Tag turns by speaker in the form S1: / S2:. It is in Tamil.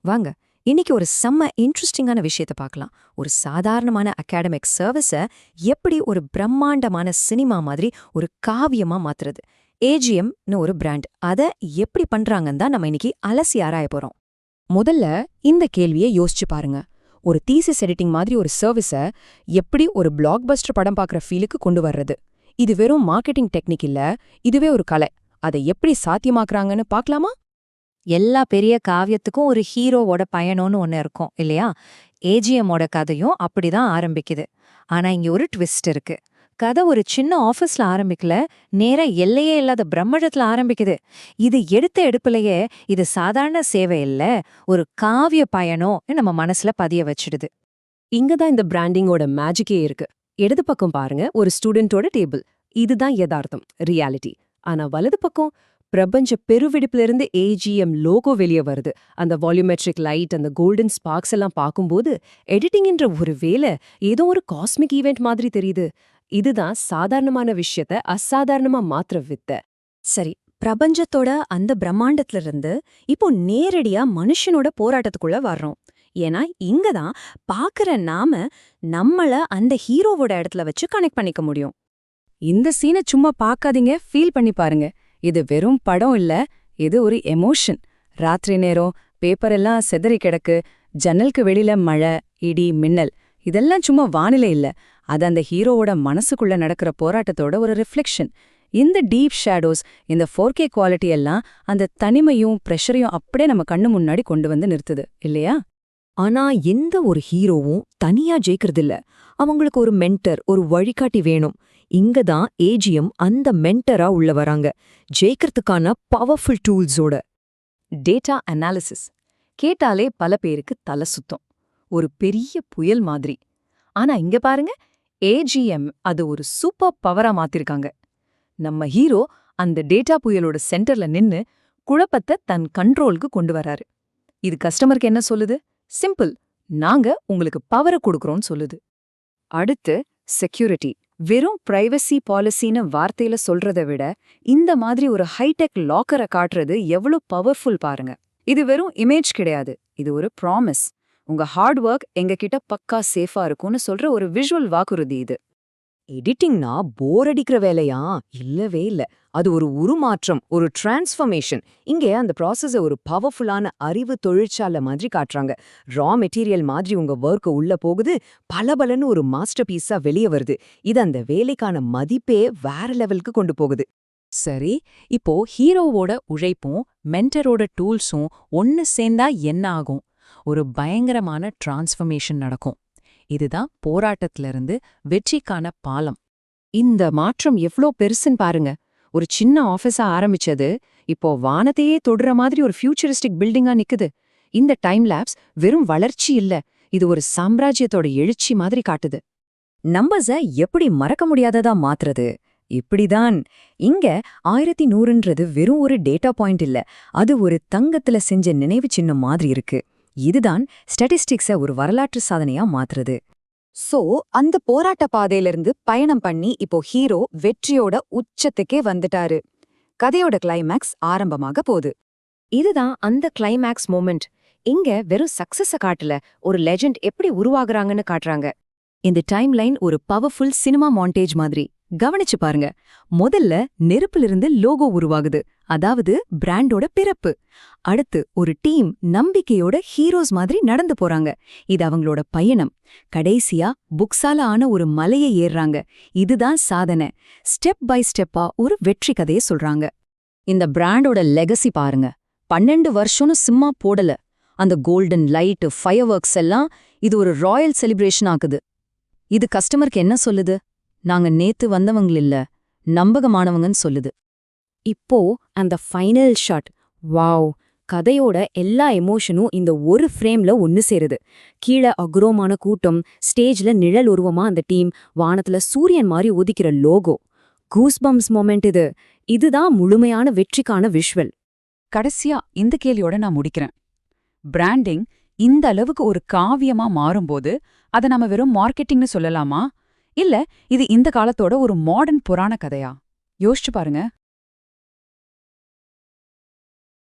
S1: வாங்க இன்னைக்கு ஒரு செம்ம இன்ட்ரெஸ்டிங்கான விஷயத்தை பார்க்கலாம். ஒரு சாதாரணமான அகாடமிக் சர்வீஸை எப்படி ஒரு பிரம்மாண்டமான சினிமா மாதிரி ஒரு காவியமா மாத்துறது. ஏஜிஎம்னு ஒரு பிராண்ட், அதை எப்படி பண்றாங்கன்னு தான் நம்ம இன்னைக்கு அலசி ஆராய போறோம். முதல்ல இந்த கேள்வியை யோசிச்சு பாருங்க. ஒரு தீசிஸ் எடிட்டிங் மாதிரி ஒரு சர்வீஸை எப்படி ஒரு பிளாக் பஸ்டர் படம் பார்க்குற ஃபீலுக்கு கொண்டு வர்றது? இது வெறும் மார்க்கெட்டிங் டெக்னிக் இல்ல, இதுவே ஒரு கலை. அதை எப்படி சாத்தியமாக்குறாங்கன்னு பார்க்கலாமா? எல்லா பெரிய காவியத்துக்கும் ஒரு ஹீரோவோட பயணம்னு ஒன்று இருக்கும் இல்லையா? ஏஜிஎம்மோட கதையும் அப்படிதான் ஆரம்பிக்குது. ஆனா இங்க ஒரு ட்விஸ்ட் இருக்கு. கதை ஒரு சின்ன ஆஃபீஸ்ல ஆரம்பிக்கல, நேரா எல்லையே இல்லாத பிரம்மண்டத்துல ஆரம்பிக்குது. இது எடுத்த எடுப்புலயே இது சாதாரண சேவை இல்ல, ஒரு காவிய பயணம் நம்ம மனசுல பதிய வச்சிடுது.
S2: இங்கதான் இந்த பிராண்டிங்கோட மேஜிக்கே இருக்கு. இடது பக்கம் பாருங்க, ஒரு ஸ்டூடெண்டோட டேபிள். இதுதான் யதார்த்தம், ரியாலிட்டி. ஆனா வலது பக்கம் பிரபஞ்ச பெருவெடிப்பிலிருந்து ஏஜிஎம் லோகோ வெளியே வருது. அந்த வால்யூமெட்ரிக் லைட், அந்த கோல்டன் ஸ்பார்க்ஸ் எல்லாம் பார்க்கும்போது எடிட்டிங்ன்ற ஒரு வேலை ஏதோ ஒரு காஸ்மிக் ஈவெண்ட் மாதிரி தெரியுது. இதுதான் சாதாரணமான விஷயத்த அசாதாரணமா மாத்திர வித்த.
S1: சரி, பிரபஞ்சத்தோட அந்த பிரம்மாண்டத்துல இருந்து இப்போ நேரடியா மனுஷனோட போராட்டத்துக்குள்ள வர்றோம். ஏன்னா இங்கதான் பாக்குற நாம நம்மள அந்த ஹீரோவோட இடத்துல வச்சு கனெக்ட் பண்ணிக்க முடியும்.
S2: இந்த சீனை சும்மா பார்க்காதீங்க, ஃபீல் பண்ணி பாருங்க. இது வெறும் படம் இல்ல, இது ஒரு எமோஷன். ராத்திரி நேரம் பேப்பர் எல்லாம் செதறி கிடக்கு, ஜன்னலுக்கு வெளியில மழை, இடி, மின்னல். இதெல்லாம் சும்மா வானிலை இல்ல, அது அந்த ஹீரோவோட மனசுக்குள்ள நடக்கிற போராட்டத்தோட ஒரு ரிஃப்ளெக்ஷன். இந்த டீப் ஷேடோஸ், இந்த 4K குவாலிட்டி எல்லாம் அந்த தனிமையும் ப்ரெஷரையும் அப்படியே நம்ம கண்ணு முன்னாடி கொண்டு வந்து நிறுத்துது இல்லையா?
S1: ஆனா எந்த ஒரு ஹீரோவும் தனியா ஜெயிக்கிறதில்ல. அவங்களுக்கு ஒரு மென்டர், ஒரு வழிகாட்டி வேணும். இங்கதான் ஏஜிஎம் அந்த மென்டரா உள்ள வராங்க, ஜெயிக்கிறதுக்கான பவர்ஃபுல் டூல்ஸோட.
S2: டேட்டா அனாலிசிஸ் கேட்டாலே பல பேருக்கு தலை சுத்தம், ஒரு பெரிய புயல் மாதிரி. ஆனா இங்க பாருங்க, ஏஜிஎம் அது ஒரு சூப்பர் பவரா மாத்திருக்காங்க. நம்ம ஹீரோ அந்த டேட்டா புயலோட சென்டர்ல நின்னு குழப்பத்தை தன் கண்ட்ரோலுக்கு கொண்டு வராரு. இது கஸ்டமருக்கு என்ன சொல்லுது? சிம்பிள், நாங்க உங்களுக்கு பவரை கொடுக்கறோம்னு சொல்லுது. அடுத்து செக்யூரிட்டி. வெறும் பிரைவசி பாலிசின்னு வார்த்தையில சொல்றதை விட இந்த மாதிரி ஒரு ஹைடெக் லாக்கரை காட்டுறது எவ்வளவு பவர்ஃபுல் பாருங்க. இது வெறும் இமேஜ் கிடையாது, இது ஒரு ப்ராமிஸ். உங்க ஹார்ட் ஒர்க் எங்ககிட்ட பக்கா சேஃபா இருக்கும்னு சொல்ற ஒரு விஷுவல் வாக்குறுதி இது.
S1: எடிட்டிங்னா போர் அடிக்கிற வேலையா? இல்லவே இல்ல. அது ஒரு உருமாற்றம், ஒரு டிரான்ஸ்ஃபர்மேஷன். இங்கே அந்த ப்ராசஸை ஒரு பவர்ஃபுல்லான அறிவு தொழிற்சாலை மாதிரி காட்டுறாங்க. ரா மெட்டீரியல் மாதிரி உங்க ஒர்க் உள்ள போகுது, பலபலன்னு ஒரு மாஸ்டர் பீஸா வெளியே வருது. இது அந்த வேலைக்கான மதிப்பே வேற லெவலுக்கு கொண்டு போகுது.
S2: சரி, இப்போ ஹீரோவோட உழைப்பும் மென்டரோட டூல்ஸும் ஒன்னு சேர்ந்தா என்ன ஆகும்? ஒரு பயங்கரமான டிரான்ஸ்ஃபர்மேஷன் நடக்கும். இதுதான் போராட்டத்திலிருந்து வெற்றிக்கான பாலம்.
S1: இந்த மாற்றம் எவ்ளோ பெருசுன்னு பாருங்க. ஒரு சின்ன ஆஃபீஸா ஆரம்பிச்சது இப்போ வானத்தையே தொடுற மாதிரி ஒரு ஃபியூச்சரிஸ்டிக் பில்டிங்கா நிக்குது. இந்த டைம் லேப்ஸ் வெறும் வளர்ச்சி இல்ல, இது ஒரு சாம்ராஜ்யத்தோட எழுச்சி மாதிரி காட்டுது. நம்பர்ஸ எப்படி மறக்க முடியாததா மாத்துறது? இப்படிதான். இங்க 1100ன்றது வெறும் ஒரு டேட்டா பாயிண்ட் இல்ல, அது ஒரு தங்கத்துல செஞ்ச நினைவு சின்னம் மாதிரி இருக்கு. இதுதான் ஸ்டாட்டிஸ்டிக்ஸை ஒரு வரலாற்று சாதனையா மாத்துறது. சோ அந்த போராட்ட பாதையிலிருந்து பயணம் பண்ணி இப்போ ஹீரோ வெற்றியோட உச்சத்துக்கே வந்துட்டாரு. கதையோட கிளைமேக்ஸ் ஆரம்பமாக போகுது. இதுதான் அந்த கிளைமேக்ஸ் மோமெண்ட். இங்க வெறும் சக்சஸ காட்டல, ஒரு லெஜெண்ட் எப்படி உருவாகுறாங்கன்னு காட்டுறாங்க. இந்த டைம் லைன் ஒரு பவர்ஃபுல் சினிமா மாண்டேஜ் மாதிரி. கவனிச்சு பாருங்க. முதல்ல நெருப்பிலிருந்து லோகோ உருவாகுது, அதாவது பிராண்டோட பிறப்பு. அடுத்து ஒரு டீம் நம்பிக்கையோட ஹீரோஸ் மாதிரி நடந்து போறாங்க, இது அவங்களோட பயணம். கடைசியா புக்ஸால ஆன ஒரு மலையை ஏறுறாங்க, இதுதான் சாதனை. ஸ்டெப் பை ஸ்டெப்பா ஒரு வெற்றி கதையை சொல்றாங்க. இந்த பிராண்டோட லெகசி பாருங்க. 12 வருஷம்னு சும்மா போடல. அந்த கோல்டன் லைட், ஃபயர் ஒர்க்ஸ் எல்லாம் இது ஒரு ராயல் செலிப்ரேஷன் ஆகுது. இது கஸ்டமருக்கு என்ன சொல்லுது? நாங்க நேத்து வந்தவங்களில்ல, நம்பகமானவங்கன்னு சொல்லுது. இப்போ அந்த ஃபைனல் ஷாட், வாவ்! கதையோட எல்லா எமோஷனும் இந்த ஒரு ஃப்ரேம்ல ஒன்னு சேருது. கீழே அக்ரோமான கூட்டம், ஸ்டேஜ்ல நிழல் உருவமா அந்த டீம், வானத்துல சூரியன் மாதிரி உதிக்கிற லோகோ. கூஸ்பம்ஸ் மொமெண்ட் இது. இதுதான் முழுமையான வெற்றிக்கான விஷுவல்.
S2: கடைசியா இந்த கேள்வியோட நான் முடிக்கிறேன். பிராண்டிங் இந்த அளவுக்கு ஒரு காவியமா மாறும்போது அதை நம்ம வெறும் மார்க்கெட்டிங்னு சொல்லலாமா? இல்ல இது இந்த காலத்தோட ஒரு மாடர்ன் புராண கதையா? யோசிச்சு பாருங்க.